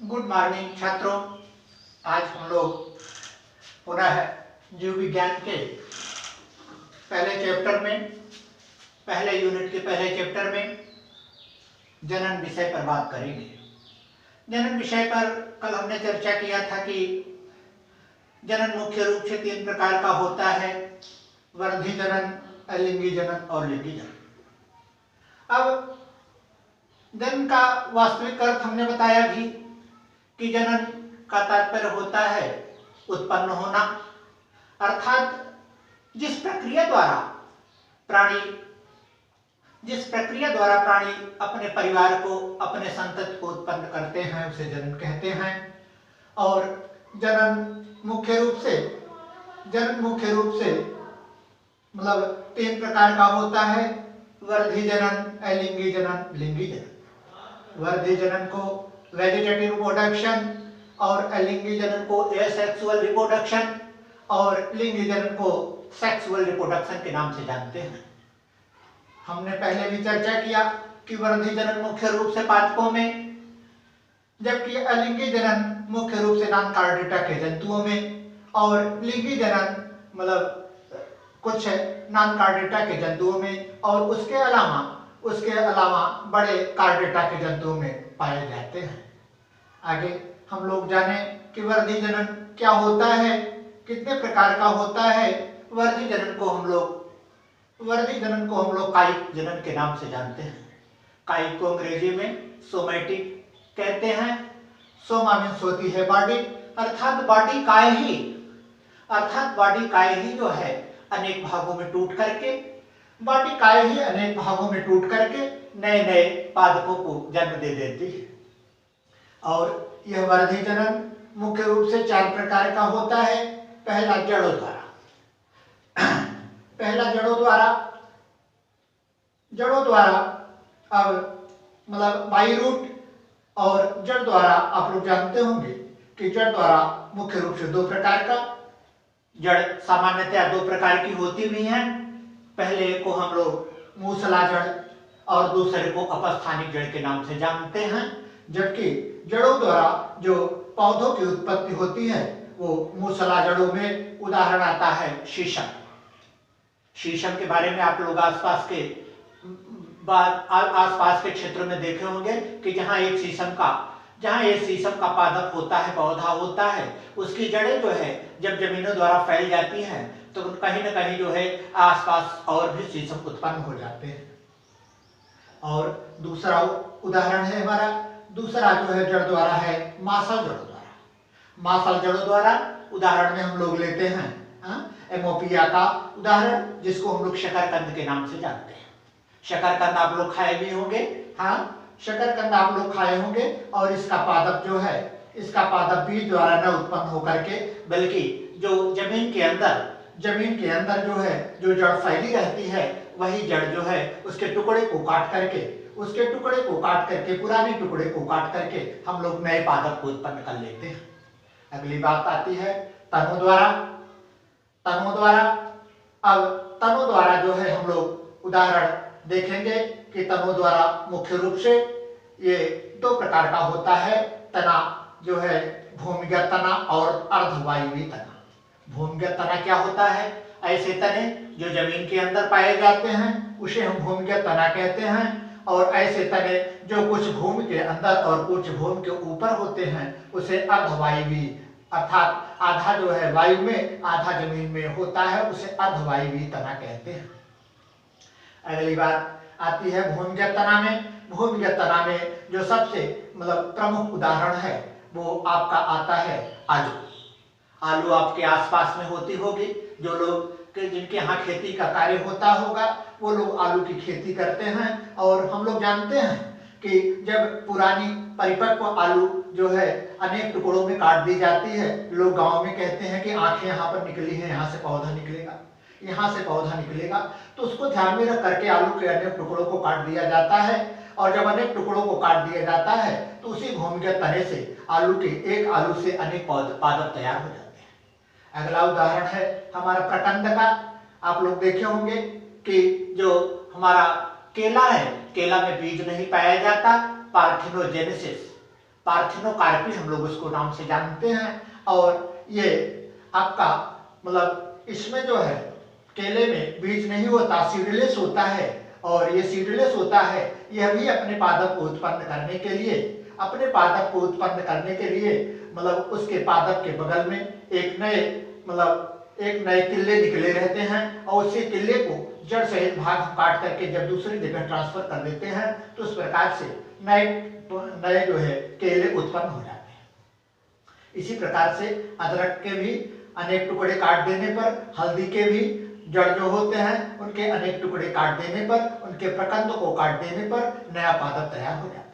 Good morning छात्रों। आज हम लोग पुनः जीव विज्ञान के पहले यूनिट के पहले चैप्टर में जनन विषय पर बात करेंगे। जनन विषय पर कल हमने चर्चा किया था कि जनन मुख्य रूप से 3 प्रकार का होता है: वर्धी जनन, अलिंगी जनन और लिंगी जनन। अब जनन का वास्तविक अर्थ हमने बताया भी कि जनन का तात्पर्य होता है उत्पन्न होना, अर्थात जिस प्रक्रिया द्वारा प्राणी अपने परिवार को, अपने संतति को उत्पन्न करते हैं उसे जनन कहते हैं। और जनन मुख्य रूप से मतलब 3 प्रकार का होता है: वर्धी जनन, अलिंगी जनन, लिंगी जनन। वर्धी जनन को वेजिटेटिव रिप्रोडक्शन और अलिंगी जनन को एसेक्सुअल रिप्रोडक्शन और लिंगी जनन को सेक्सुअल रिप्रोडक्शन के नाम से जानते हैं। हमने पहले भी चर्चा किया कि वर्धी जनन मुख्य रूप से पादपों में, जबकि अलिंगी जनन मुख्य रूप से नॉन कार्डिटा के जंतुओं में, और लिंगी जनन मतलब कुछ नॉन कार्डिटा के जंतुओं में, और उसके अलावा बड़े कार्डिटा के जंतुओं में पाए जाते हैं। आगे हम लोग जाने कि वर्धी जनन क्या होता है, कितने प्रकार का होता है। वर्धी जनन को हम लोग कायिक जनन के नाम से जानते हैं। कायिक को अंग्रेजी में सोमैटिक कहते हैं। सोमा मीन्स होती है बॉडी, अर्थात बॉडी काय ही जो है अनेक भागों में टूट करके नए नए पादपों को जन्म दे देती है। और यह वर्धी जनन मुख्य रूप से 4 प्रकार का होता है। पहला जड़ों द्वारा अब मतलब बाई रूट और जड़ द्वारा। आप लोग जानते होंगे कि जड़ द्वारा मुख्य रूप से 2 प्रकार का, जड़ सामान्यतया 2 प्रकार की होती भी हैं। पहले को हम लोग मूसला जड़ और दूसरे को अपस्थानिक जड़ के नाम से जानते हैं। जबकि जड़ों द्वारा जो पौधों की उत्पत्ति होती है वो मूसला जड़ों में उदाहरण आता है शीशम के बारे में आप लोग आसपास के क्षेत्र में देखे होंगे कि जहाँ एक शीशम का पादप होता है, पौधा होता है, उसकी जड़ें जो है जब जमीनों द्वारा फैल जाती हैं तो कहीं न कहीं जो है आसपास और भी शीशम उत्पन्न हो जाते हैं। और दूसरा उदाहरण है हमारा, दूसरा जो है जड़ द्वारा है मासल जड़ों द्वारा उदाहरण में हम लोग लेते हैं एमोपिया का उदाहरण, जिसको हम लोग शकरकंद के नाम से जानते हैं। शकरकंद आप लोग खाए भी होंगे। शकरकंद आप लोग खाए होंगे। और इसका पादप बीज द्वारा न उत्पन्न होकर के, बल्कि जो जमीन के अंदर जो है जो जड़ फैली रहती है, वही जड़ जो है उसके टुकड़े को काट करके पुराने टुकड़े को काट करके हम लोग नए पादप को उत्पन्न कर लेते हैं। अगली बात आती है तनों द्वारा। अब तनों द्वारा जो है हम लोग उदाहरण देखेंगे कि तनों द्वारा मुख्य रूप से ये 2 प्रकार का होता है। तना जो है भूमिगत तना और अर्धवायवीय तना। भूमिगत तना क्या होता है? ऐसे तने जो जमीन के अंदर पाए जाते हैं उसे हम भूमिगत तना कहते हैं। और ऐसे तने जो कुछ भूमि के अंदर और कुछ भूमि के ऊपर होते हैं उसे अर्धवायवीय, अर्थात आधा जो है वायु में आधा जमीन में होता है, उसे अर्धवायवीय तना कहते हैं। अगली बात आती है भूमिगत तना में जो सबसे मतलब प्रमुख उदाहरण है वो आपका आता है आलू आपके आसपास में होती होगी। जो लोग जिनके यहाँ खेती का कार्य होता होगा वो लोग आलू की खेती करते हैं। और हम लोग जानते हैं कि जब पुरानी परिपक्व आलू जो है अनेक टुकड़ों में काट दी जाती है, लोग गांव में कहते हैं कि आंखें यहाँ पर निकली हैं, यहाँ से पौधा निकलेगा, तो उसको ध्यान में रख करके आलू के अनेक टुकड़ों को काट दिया जाता है। और जब अनेक टुकड़ों को काट दिया जाता है तो उसी भूमिगत तने से एक आलू से अनेक पादप तैयार हो जाते हैं। अगला उदाहरण है हमारा प्रकंद का। आप लोग देखे होंगे कि जो हमारा केला है, केला में बीज नहीं पाया जाता, पार्थेनोजेनेसिस पार्थिनोकार्पी हम लोग उसको नाम से जानते हैं। और ये आपका मतलब इसमें जो है केले में बीज नहीं होता, सीडलेस होता है। और ये सीडलेस होता है, यह भी अपने पादप को उत्पन्न करने के लिए, अपने पादप को उत्पन्न करने के लिए मतलब उसके पादप के बगल में एक नए किले निकले रहते हैं और उसी किले को जड़ सहित भाग काट करके जब दूसरी जगह ट्रांसफर कर देते हैं तो उस प्रकार से नए जो है केले उत्पन्न हो जाते हैं। इसी प्रकार से अदरक के भी अनेक टुकड़े काट देने पर, हल्दी के भी जड़ जो होते हैं उनके अनेक टुकड़े काट देने पर, उनके प्रकंद को काट देने पर नया पादप तैयार हो जाता है।